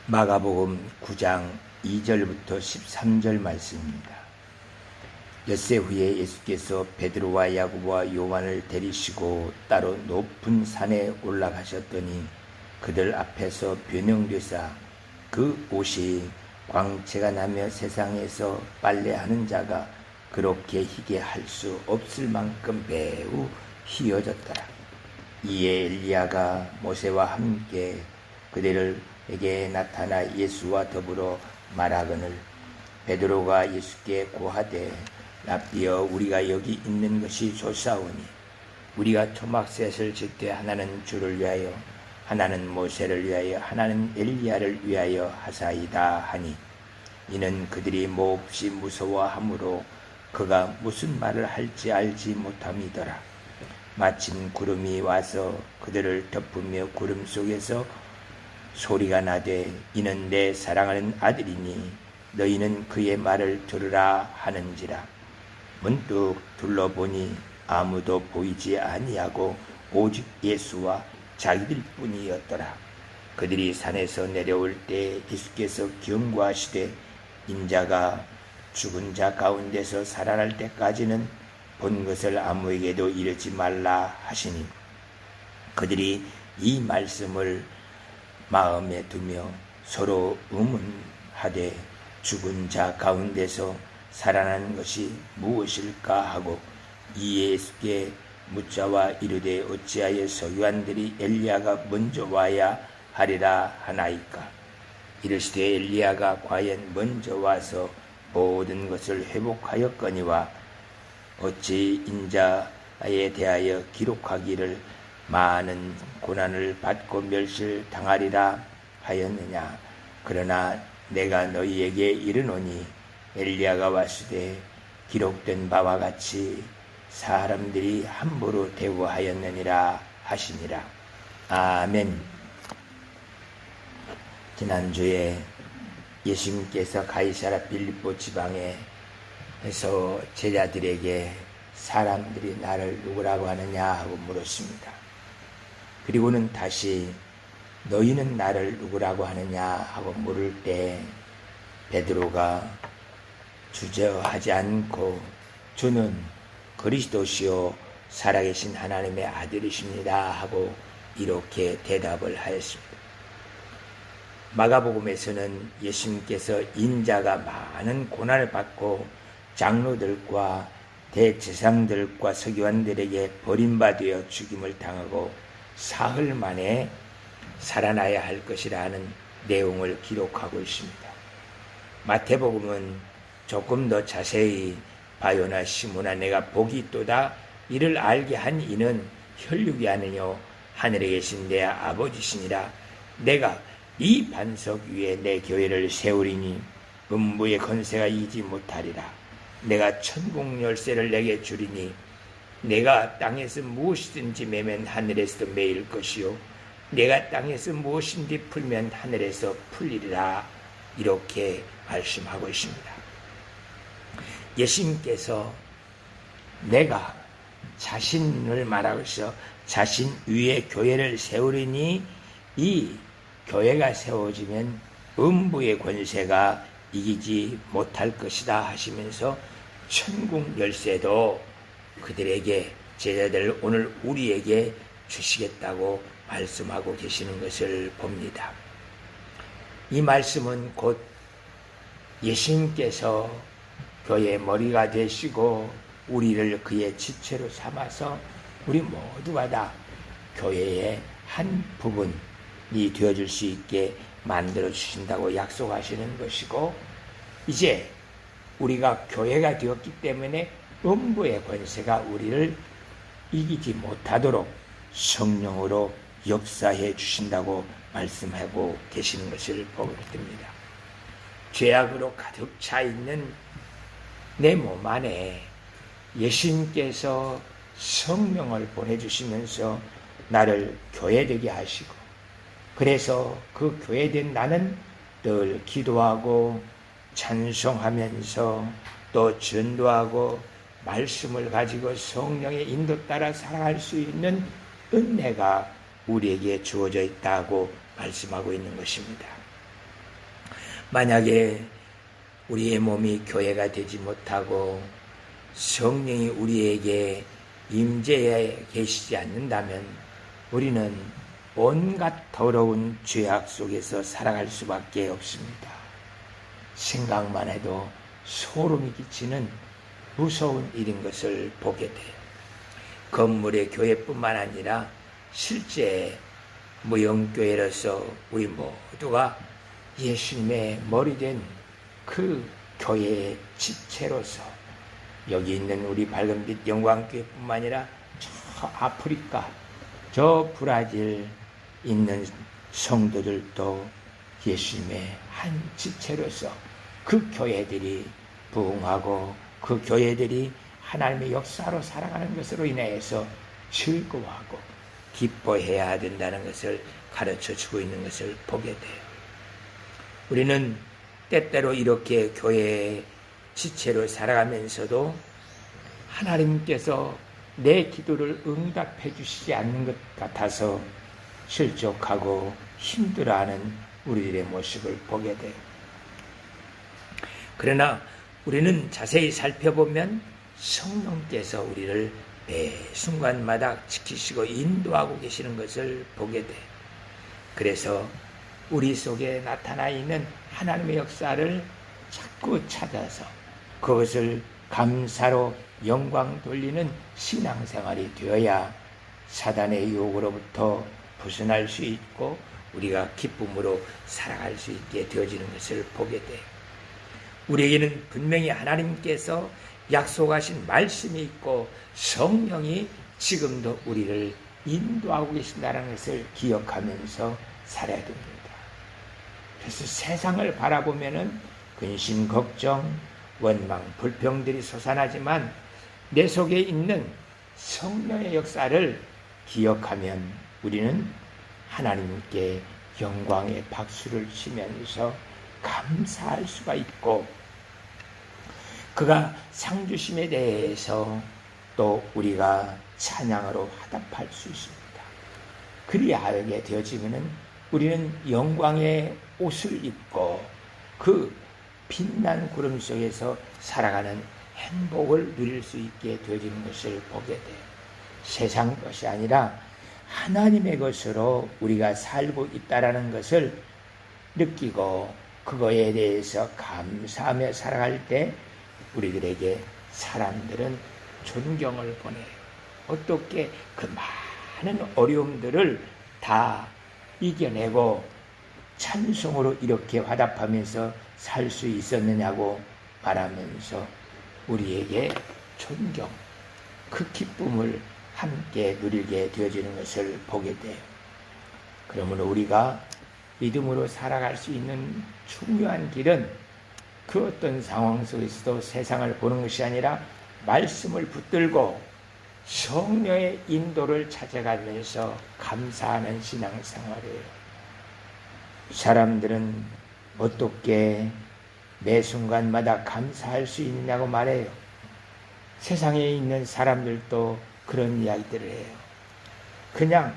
마가복음 9장 2절부터 13절 말씀입니다. 엿새 후에 예수께서 베드로와 야고보와 요한을 데리시고 따로 높은 산에 올라가셨더니 그들 앞에서 변형되사 그 옷이 광채가 나며 세상에서 빨래하는 자가 그렇게 희게 할 수 없을 만큼 매우 희어졌더라. 이에 엘리야가 모세와 함께 그들에게 나타나 예수와 더불어 말하거늘 베드로가 예수께 고하되 라삐여, 우리가 여기 있는 것이 좋사오니 우리가 토막셋을 짓되 하나는 주를 위하여 하나는 모세를 위하여 하나는 엘리야를 위하여 하사이다 하니, 이는 그들이 몹시 무서워하므로 그가 무슨 말을 할지 알지 못함이더라. 마침 구름이 와서 그들을 덮으며 구름 속에서 소리가 나되 이는 내 사랑하는 아들이니 너희는 그의 말을 들으라 하는지라. 문득 둘러보니 아무도 보이지 아니하고 오직 예수와 자기들 뿐이었더라. 그들이 산에서 내려올 때 예수께서 경고하시되 인자가 죽은 자 가운데서 살아날 때까지는 본 것을 아무에게도 이르지 말라 하시니, 그들이 이 말씀을 마음에 두며 서로 의문하되 죽은 자 가운데서 살아난 것이 무엇일까 하고 이 예수께 묻자와 이르되 어찌하여 서기관들이 엘리야가 먼저 와야 하리라 하나이까. 이르시되 엘리야가 과연 먼저 와서 모든 것을 회복하였거니와 어찌 인자에 대하여 기록하기를 많은 고난을 받고 멸실당하리라 하였느냐. 그러나 내가 너희에게 이르노니 엘리야가 왔으되 기록된 바와 같이 사람들이 함부로 대우하였느니라 하시니라. 아멘. 지난주에 예수님께서 가이사랴 빌립보 지방에 해서 제자들에게 사람들이 나를 누구라고 하느냐 하고 물었습니다. 그리고는 다시 너희는 나를 누구라고 하느냐 하고 물을 때 베드로가 주저하지 않고 주는 그리스도시요 살아계신 하나님의 아들이십니다 하고 이렇게 대답을 하였습니다. 마가복음에서는 예수님께서 인자가 많은 고난을 받고 장로들과 대제사장들과 서기관들에게 버림받아 죽임을 당하고 사흘 만에 살아나야 할 것이라는 내용을 기록하고 있습니다. 마태복음은 조금 더 자세히 바요나 시므나 내가 복이 있도다 이를 알게 한 이는 혈육이 아니요 하늘에 계신 내 아버지시니라. 내가 이 반석 위에 내 교회를 세우리니 음부의 권세가 이기지 못하리라. 내가 천국 열쇠를 내게 주리니 내가 땅에서 무엇이든지 매면 하늘에서도 매일 것이요 내가 땅에서 무엇인지 풀면 하늘에서 풀리리라. 이렇게 말씀하고 있습니다. 예수님께서 내가 자신을 말하고서 자신 위에 교회를 세우리니 이 교회가 세워지면 음부의 권세가 이기지 못할 것이다 하시면서 천국 열쇠도 그들에게 제자들 오늘 우리에게 주시겠다고 말씀하고 계시는 것을 봅니다. 이 말씀은 곧 예수님께서 교회의 머리가 되시고 우리를 그의 지체로 삼아서 우리 모두가 다 교회의 한 부분이 되어줄 수 있게 만들어 주신다고 약속하시는 것이고, 이제 우리가 교회가 되었기 때문에 음부의 권세가 우리를 이기지 못하도록 성령으로 역사해 주신다고 말씀하고 계시는 것을 보게 됩니다. 죄악으로 가득 차 있는 내 몸 안에 예수님께서 성령을 보내주시면서 나를 교회되게 하시고, 그래서 그 교회된 나는 늘 기도하고 찬송하면서 또 전도하고 말씀을 가지고 성령의 인도 따라 살아갈 수 있는 은혜가 우리에게 주어져 있다고 말씀하고 있는 것입니다. 만약에 우리의 몸이 교회가 되지 못하고 성령이 우리에게 임재해 계시지 않는다면 우리는 온갖 더러운 죄악 속에서 살아갈 수밖에 없습니다. 생각만 해도 소름이 끼치는 무서운 일인 것을 보게 돼요. 건물의 교회뿐만 아니라 실제 무형교회로서 우리 모두가 예수님의 머리된 그 교회의 지체로서 여기 있는 우리 밝은빛 영광교회뿐만 아니라 저 아프리카, 저 브라질 있는 성도들도 예수님의 한 지체로서 그 교회들이 부흥하고 그 교회들이 하나님의 역사로 살아가는 것으로 인해서 즐거워하고 기뻐해야 된다는 것을 가르쳐주고 있는 것을 보게 돼요. 우리는 때때로 이렇게 교회의 지체로 살아가면서도 하나님께서 내 기도를 응답해 주시지 않는 것 같아서 실족하고 힘들어하는 우리들의 모습을 보게 돼요. 그러나 우리는 자세히 살펴보면 성령께서 우리를 매 순간마다 지키시고 인도하고 계시는 것을 보게 돼요. 그래서 우리 속에 나타나 있는 하나님의 역사를 자꾸 찾아서 그것을 감사로 영광 돌리는 신앙생활이 되어야 사단의 유혹으로부터 벗어날 수 있고 우리가 기쁨으로 살아갈 수 있게 되어지는 것을 보게 돼요. 우리에게는 분명히 하나님께서 약속하신 말씀이 있고 성령이 지금도 우리를 인도하고 계신다는 것을 기억하면서 살아야 됩니다. 그래서 세상을 바라보면은 근심, 걱정, 원망, 불평들이 솟아나지만 내 속에 있는 성령의 역사를 기억하면 우리는 하나님께 영광의 박수를 치면서 감사할 수가 있고 그가 상 주심에 대해서 또 우리가 찬양으로 화답할 수 있습니다. 그리하게 되어지면은 우리는 영광의 옷을 입고 그 빛난 구름 속에서 살아가는 행복을 누릴 수 있게 되어지는 것을 보게 돼요. 세상 것이 아니라 하나님의 것으로 우리가 살고 있다라는 것을 느끼고 그거에 대해서 감사하며 살아갈 때 우리들에게 사람들은 존경을 보내요. 어떻게 그 많은 어려움들을 다 이겨내고 찬송으로 이렇게 화답하면서 살 수 있었느냐고 말하면서 우리에게 존경, 그 기쁨을 함께 누리게 되어지는 것을 보게 돼요. 그러므로 우리가 믿음으로 살아갈 수 있는 중요한 길은 그 어떤 상황 속에서도 세상을 보는 것이 아니라 말씀을 붙들고 성령의 인도를 찾아가면서 감사하는 신앙생활이에요. 사람들은 어떻게 매 순간마다 감사할 수 있느냐고 말해요. 세상에 있는 사람들도 그런 이야기들을 해요. 그냥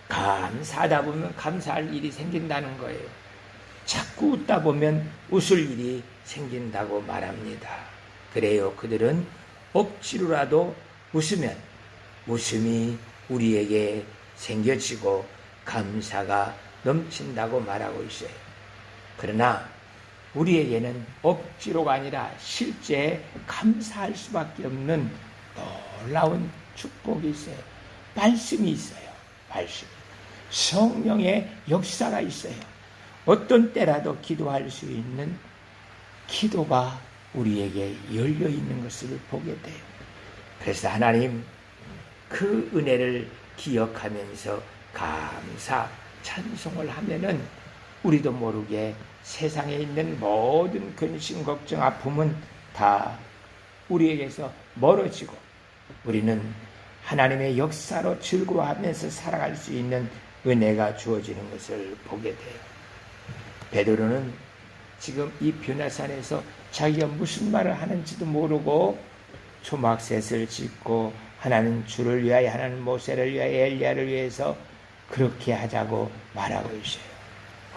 감사하다 보면 감사할 일이 생긴다는 거예요. 자꾸 웃다 보면 웃을 일이 생긴다고 말합니다. 그래요. 그들은 억지로라도 웃으면 웃음이 우리에게 생겨지고 감사가 넘친다고 말하고 있어요. 그러나 우리에게는 억지로가 아니라 실제 감사할 수밖에 없는 놀라운 축복이 있어요. 말씀이 있어요. 말씀. 성령의 역사가 있어요. 어떤 때라도 기도할 수 있는 기도가 우리에게 열려 있는 것을 보게 돼요. 그래서 하나님 그 은혜를 기억하면서 감사, 찬송을 하면은 우리도 모르게 세상에 있는 모든 근심, 걱정, 아픔은 다 우리에게서 멀어지고 우리는 하나님의 역사로 즐거워하면서 살아갈 수 있는 은혜가 주어지는 것을 보게 돼요. 베드로는 지금 이 변화산에서 자기가 무슨 말을 하는지도 모르고 초막셋을 짓고 하나는 주를 위하여, 하나는 모세를 위하여, 엘리야를 위해서 그렇게 하자고 말하고 있어요.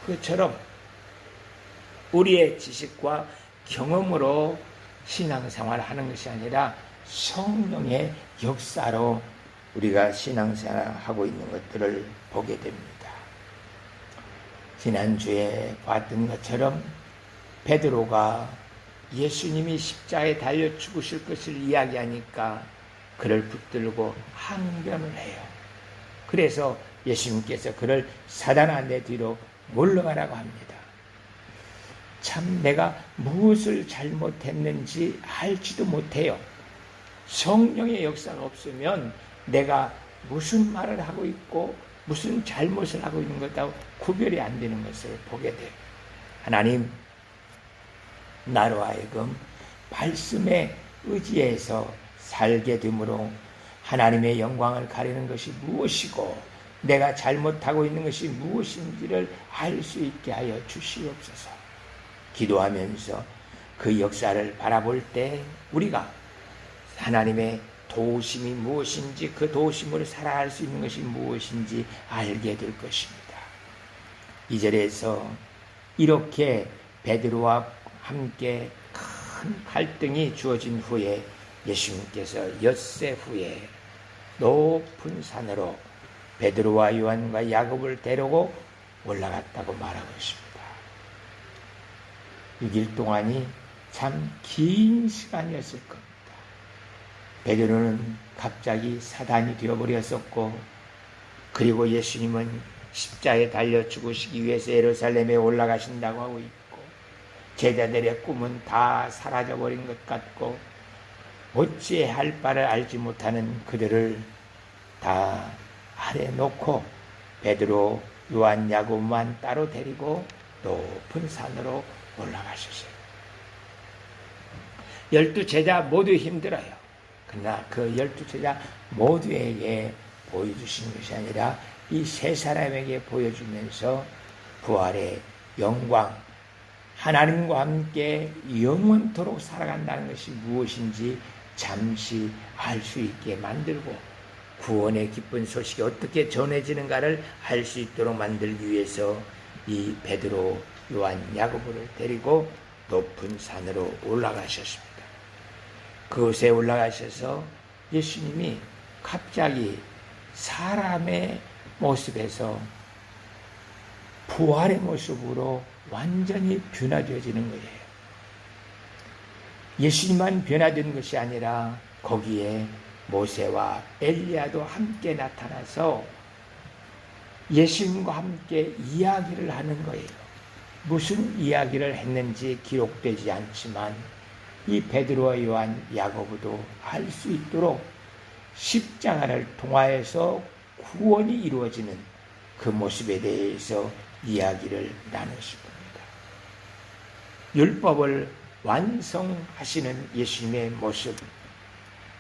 그것처럼 우리의 지식과 경험으로 신앙생활을 하는 것이 아니라 성령의 역사로 우리가 신앙생활을 하고 있는 것들을 보게 됩니다. 지난주에 봤던 것처럼 베드로가 예수님이 십자가에 달려 죽으실 것을 이야기하니까 그를 붙들고 항변을 해요. 그래서 예수님께서 그를 사단아 내 뒤로 물러가라고 합니다. 참 내가 무엇을 잘못했는지 알지도 못해요. 성령의 역사가 없으면 내가 무슨 말을 하고 있고 무슨 잘못을 하고 있는 것하고 구별이 안 되는 것을 보게 돼요. 하나님, 나로 하여금 말씀에 의지해서 살게 되므로 하나님의 영광을 가리는 것이 무엇이고 내가 잘못하고 있는 것이 무엇인지를 알 수 있게 하여 주시옵소서. 기도하면서 그 역사를 바라볼 때 우리가 하나님의 도우심이 무엇인지 그 도우심으로 살아갈 수 있는 것이 무엇인지 알게 될 것입니다. 2절에서 이렇게 베드로와 함께 큰 갈등이 주어진 후에 예수님께서 엿새 후에 높은 산으로 베드로와 요한과 야곱을 데리고 올라갔다고 말하고 있습니다. 6일 동안이 참 긴 시간이었을 겁니다. 베드로는 갑자기 사단이 되어버렸었고 그리고 예수님은 십자가에 달려 죽으시기 위해서 예루살렘에 올라가신다고 하고 있고 제자들의 꿈은 다 사라져버린 것 같고 어찌해야 할 바를 알지 못하는 그들을 다 아래 놓고 베드로, 요한, 야곱만 따로 데리고 높은 산으로 올라가셨어요. 12제자 모두 힘들어요. 그러나 그 12제자 모두에게 보여주신 것이 아니라 이 세 사람에게 보여주면서 부활의 영광, 하나님과 함께 영원토록 살아간다는 것이 무엇인지 잠시 알 수 있게 만들고 구원의 기쁜 소식이 어떻게 전해지는가를 알 수 있도록 만들기 위해서 이 베드로, 요한, 야고보를 데리고 높은 산으로 올라가셨습니다. 그곳에 올라가셔서 예수님이 갑자기 사람의 모습에서 부활의 모습으로 완전히 변화되어지는 거예요. 예수님만 변화된 것이 아니라 거기에 모세와 엘리야도 함께 나타나서 예수님과 함께 이야기를 하는 거예요. 무슨 이야기를 했는지 기록되지 않지만 이 베드로와 요한, 야고보도 알 수 있도록 십자가를 통하여서 구원이 이루어지는 그 모습에 대해서 이야기를 나누십니다. 율법을 완성하시는 예수님의 모습,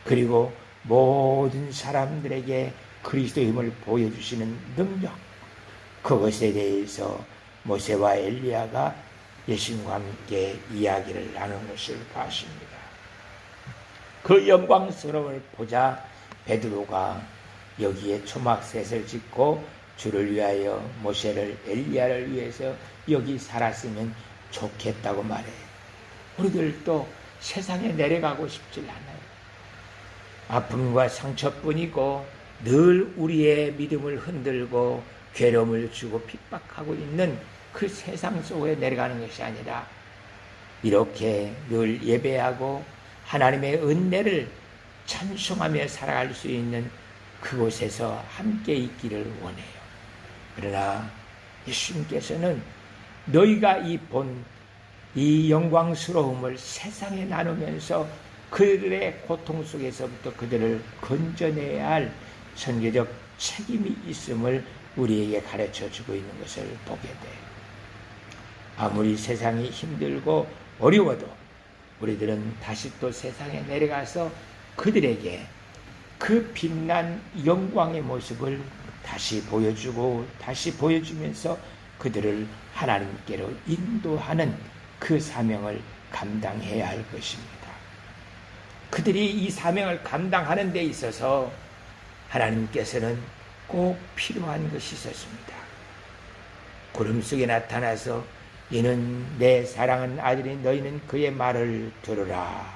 그리고 모든 사람들에게 그리스도의 힘을 보여주시는 능력, 그것에 대해서 모세와 엘리야가 예수님과 함께 이야기를 나눈 것을 봤습니다. 그 영광스러움을 보자 베드로가 여기에 초막셋을 짓고 주를 위하여 모세를 엘리야를 위해서 여기 살았으면 좋겠다고 말해요. 우리들도 세상에 내려가고 싶질 않아요. 아픔과 상처뿐이고 늘 우리의 믿음을 흔들고 괴로움을 주고 핍박하고 있는 그 세상 속에 내려가는 것이 아니라 이렇게 늘 예배하고 하나님의 은혜를 찬송하며 살아갈 수 있는 그곳에서 함께 있기를 원해요. 그러나 예수님께서는 너희가 이 영광스러움을 세상에 나누면서 그들의 고통 속에서부터 그들을 건져내야 할 선교적 책임이 있음을 우리에게 가르쳐주고 있는 것을 보게 돼요. 아무리 세상이 힘들고 어려워도 우리들은 다시 또 세상에 내려가서 그들에게 그 빛난 영광의 모습을 다시 보여주고 다시 보여주면서 그들을 하나님께로 인도하는 그 사명을 감당해야 할 것입니다. 그들이 이 사명을 감당하는 데 있어서 하나님께서는 꼭 필요한 것이 있었습니다. 구름 속에 나타나서 이는 내 사랑하는 아들이 너희는 그의 말을 들으라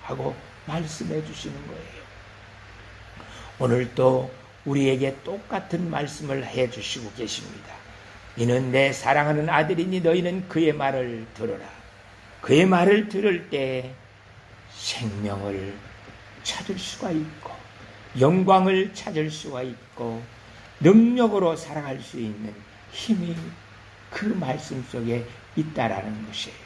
하고 말씀해 주시는 거예요. 오늘도 우리에게 똑같은 말씀을 해 주시고 계십니다. 이는 내 사랑하는 아들이니 너희는 그의 말을 들으라. 그의 말을 들을 때 생명을 찾을 수가 있고 영광을 찾을 수가 있고 능력으로 살아갈 수 있는 힘이 그 말씀 속에 있다라는 것이에요.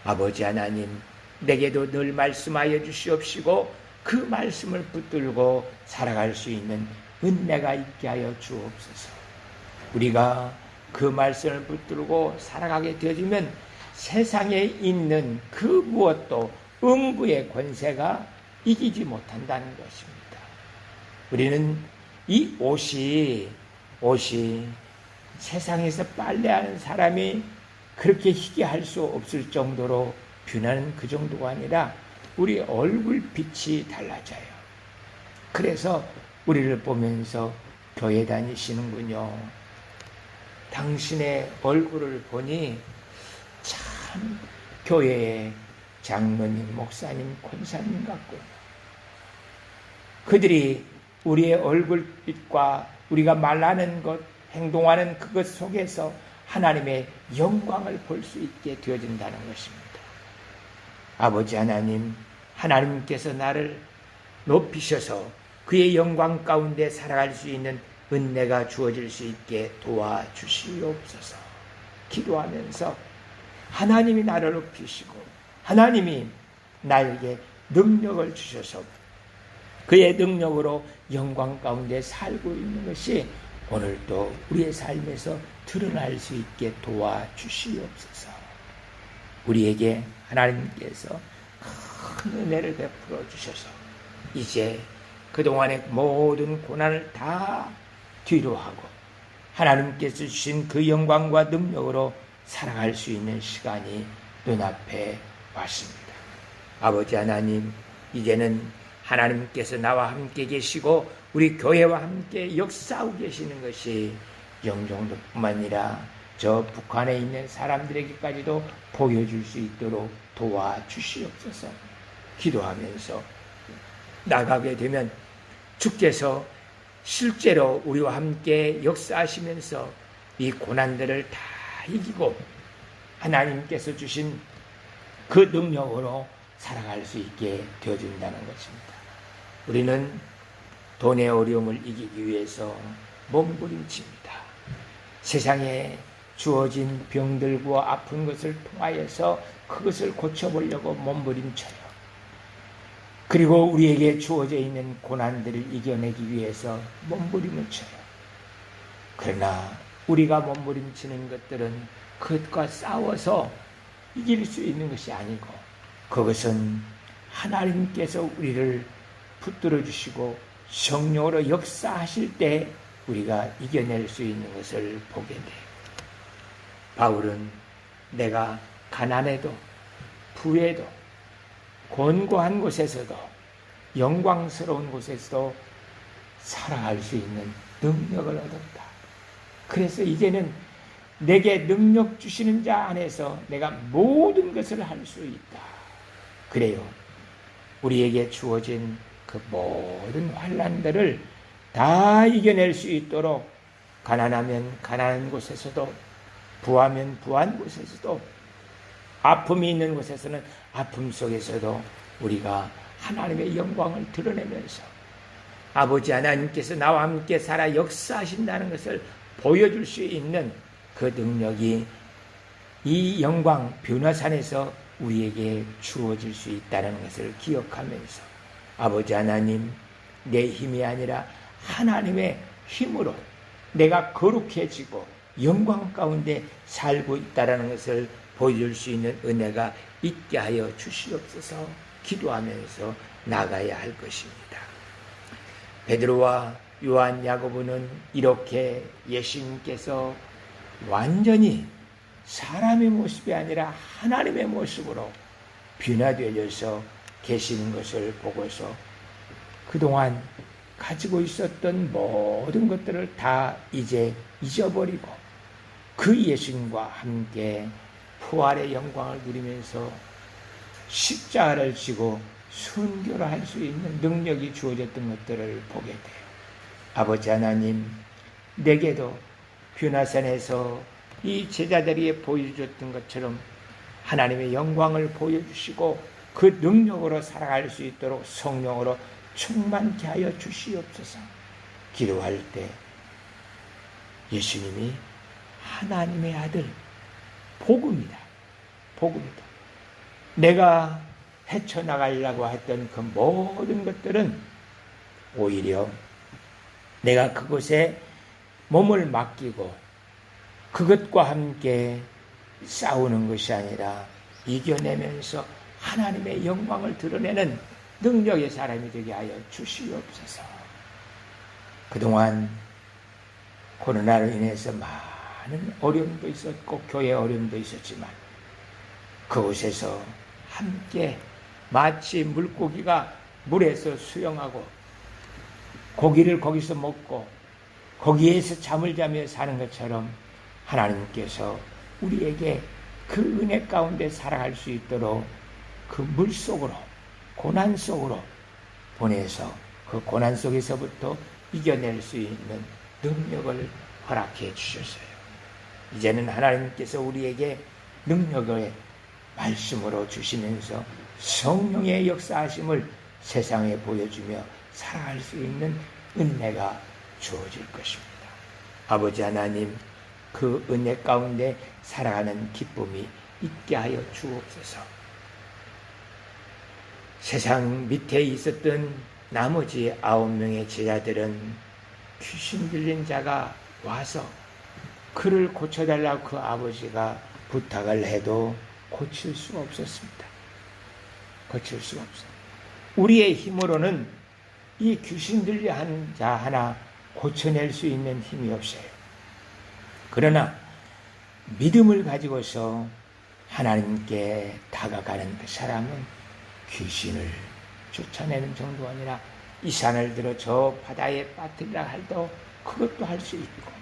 아버지 하나님, 내게도 늘 말씀하여 주시옵시고 그 말씀을 붙들고 살아갈 수 있는 은혜가 있게 하여 주옵소서. 우리가 그 말씀을 붙들고 살아가게 되어지면 세상에 있는 그 무엇도 음부의 권세가 이기지 못한다는 것입니다. 우리는 이 옷이 세상에서 빨래하는 사람이 그렇게 희게 할 수 없을 정도로 변하는 그 정도가 아니라 우리 얼굴 빛이 달라져요. 그래서 우리를 보면서 교회 다니시는군요. 당신의 얼굴을 보니 참 교회의 장로님, 목사님, 권사님 같군요. 그들이 우리의 얼굴빛과 우리가 말하는 것, 행동하는 그것 속에서 하나님의 영광을 볼 수 있게 되어진다는 것입니다. 아버지 하나님, 하나님께서 나를 높이셔서 그의 영광 가운데 살아갈 수 있는 은혜가 주어질 수 있게 도와주시옵소서. 기도하면서 하나님이 나를 높이시고 하나님이 나에게 능력을 주셔서 그의 능력으로 영광 가운데 살고 있는 것이 오늘도 우리의 삶에서 드러날 수 있게 도와주시옵소서. 우리에게 하나님께서 큰 은혜를 베풀어 주셔서 이제 그동안의 모든 고난을 다 뒤로 하고 하나님께서 주신 그 영광과 능력으로 살아갈 수 있는 시간이 눈앞에 왔습니다. 아버지 하나님, 이제는 하나님께서 나와 함께 계시고 우리 교회와 함께 역사하고 계시는 것이 영종도뿐만 아니라 저 북한에 있는 사람들에게까지도 보여줄 수 있도록 도와주시옵소서. 기도하면서 나가게 되면 주께서 실제로 우리와 함께 역사하시면서 이 고난들을 다 이기고 하나님께서 주신 그 능력으로 살아갈 수 있게 되어진다는 것입니다. 우리는 돈의 어려움을 이기기 위해서 몸부림칩니다. 세상에 주어진 병들고 아픈 것을 통하여서 그것을 고쳐보려고 몸부림쳐요. 그리고 우리에게 주어져 있는 고난들을 이겨내기 위해서 몸부림을 쳐요. 그러나 우리가 몸부림치는 것들은 그것과 싸워서 이길 수 있는 것이 아니고 그것은 하나님께서 우리를 붙들어 주시고 성령으로 역사하실 때 우리가 이겨낼 수 있는 것을 보게 돼요. 바울은 내가 가난해도 부해도 곤고한 곳에서도 영광스러운 곳에서도 살아갈 수 있는 능력을 얻었다. 그래서 이제는 내게 능력 주시는 자 안에서 내가 모든 것을 할 수 있다. 그래요. 우리에게 주어진 그 모든 환난들을 다 이겨낼 수 있도록 가난하면 가난한 곳에서도 부하면 부한 곳에서도 아픔이 있는 곳에서는 아픔 속에서도 우리가 하나님의 영광을 드러내면서 아버지 하나님께서 나와 함께 살아 역사하신다는 것을 보여줄 수 있는 그 능력이 이 영광 변화산에서 우리에게 주어질 수 있다는 것을 기억하면서 아버지 하나님, 내 힘이 아니라 하나님의 힘으로 내가 거룩해지고 영광 가운데 살고 있다는 것을 보여줄 수 있는 은혜가 있게 하여 주시옵소서. 기도하면서 나가야 할 것입니다. 베드로와 요한, 야고보는 이렇게 예수님께서 완전히 사람의 모습이 아니라 하나님의 모습으로 변화되어서 계시는 것을 보고서 그동안 가지고 있었던 모든 것들을 다 이제 잊어버리고 그 예수님과 함께 부활의 영광을 누리면서 십자가를 지고 순교를 할 수 있는 능력이 주어졌던 것들을 보게 돼요. 아버지 하나님, 내게도 뷰나산에서 이 제자들이 보여줬던 것처럼 하나님의 영광을 보여주시고 그 능력으로 살아갈 수 있도록 성령으로 충만케 하여 주시옵소서. 기도할 때 예수님이 하나님의 아들, 복음이다. 복음이다. 내가 헤쳐나가려고 했던 그 모든 것들은 오히려 내가 그곳에 몸을 맡기고 그것과 함께 싸우는 것이 아니라 이겨내면서 하나님의 영광을 드러내는 능력의 사람이 되게 하여 주시옵소서. 그동안 코로나로 인해서 많은 어려움도 있었고 교회 어려움도 있었지만 그곳에서 함께 마치 물고기가 물에서 수영하고 고기를 거기서 먹고 거기에서 잠을 자며 사는 것처럼 하나님께서 우리에게 그 은혜 가운데 살아갈 수 있도록 그 물 속으로, 고난 속으로 보내서 그 고난 속에서부터 이겨낼 수 있는 능력을 허락해 주셨어요. 이제는 하나님께서 우리에게 능력을 말씀으로 주시면서 성령의 역사하심을 세상에 보여주며 살아갈 수 있는 은혜가 주어질 것입니다. 아버지 하나님, 그 은혜 가운데 살아가는 기쁨이 있게 하여 주옵소서. 세상 밑에 있었던 나머지 9명의 제자들은 귀신 들린 자가 와서 그를 고쳐달라고 그 아버지가 부탁을 해도 고칠 수가 없었습니다. 고칠 수가 없어요. 우리의 힘으로는 이 귀신 들린 자 하나 고쳐낼 수 있는 힘이 없어요. 그러나 믿음을 가지고서 하나님께 다가가는 그 사람은 귀신을 쫓아내는 정도가 아니라 이 산을 들어 저 바다에 빠뜨리라 할도 그것도 할 수 있고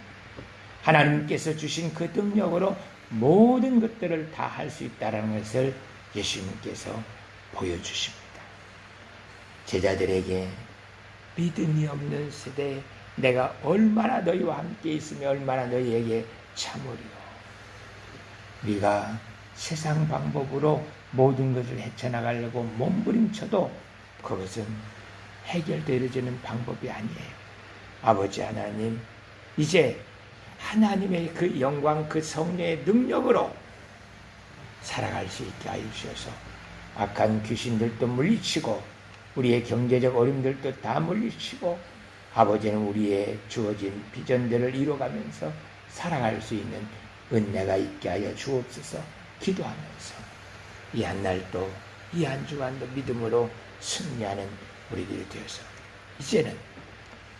하나님께서 주신 그 능력으로 모든 것들을 다 할 수 있다는 것을 예수님께서 보여주십니다. 제자들에게 믿음이 없는 세대에 내가 얼마나 너희와 함께 있으며 얼마나 너희에게 참으리요. 우리가 세상 방법으로 모든 것을 헤쳐나가려고 몸부림쳐도 그것은 해결되어지는 방법이 아니에요. 아버지 하나님, 이제 하나님의 그 영광, 그 성령의 능력으로 살아갈 수 있게 하여 주셔서 악한 귀신들도 물리치고 우리의 경제적 어려움들도 다 물리치고 아버지는 우리의 주어진 비전들을 이뤄가면서 살아갈 수 있는 은혜가 있게 하여 주옵소서. 기도하면서 이 한 날도 이 한 주간도 믿음으로 승리하는 우리들이 되어서 이제는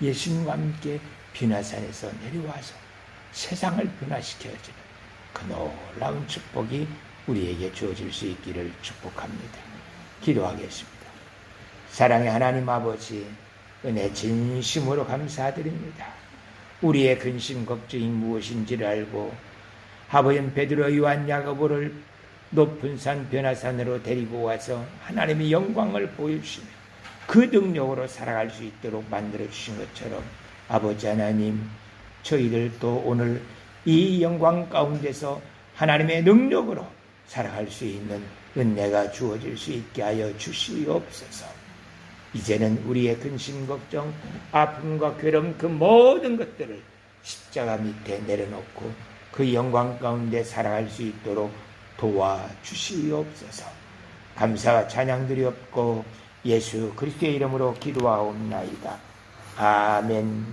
예수님과 함께 뷰나산에서 내려와서 세상을 변화시켜주는 그 놀라운 축복이 우리에게 주어질 수 있기를 축복합니다. 기도하겠습니다. 사랑의 하나님 아버지, 은혜 진심으로 감사드립니다. 우리의 근심 걱정이 무엇인지를 알고 아버지 베드로, 요한, 야고보를 높은 산 뷰나산으로 데리고 와서 하나님의 영광을 보여주시며 그 능력으로 살아갈 수 있도록 만들어주신 것처럼 아버지 하나님, 저희들도 오늘 이 영광 가운데서 하나님의 능력으로 살아갈 수 있는 은혜가 주어질 수 있게 하여 주시옵소서. 이제는 우리의 근심 걱정, 아픔과 괴로움 그 모든 것들을 십자가 밑에 내려놓고 그 영광 가운데 살아갈 수 있도록 도와주시옵소서. 감사와 찬양 드리옵고 예수 그리스도의 이름으로 기도하옵나이다. 아멘.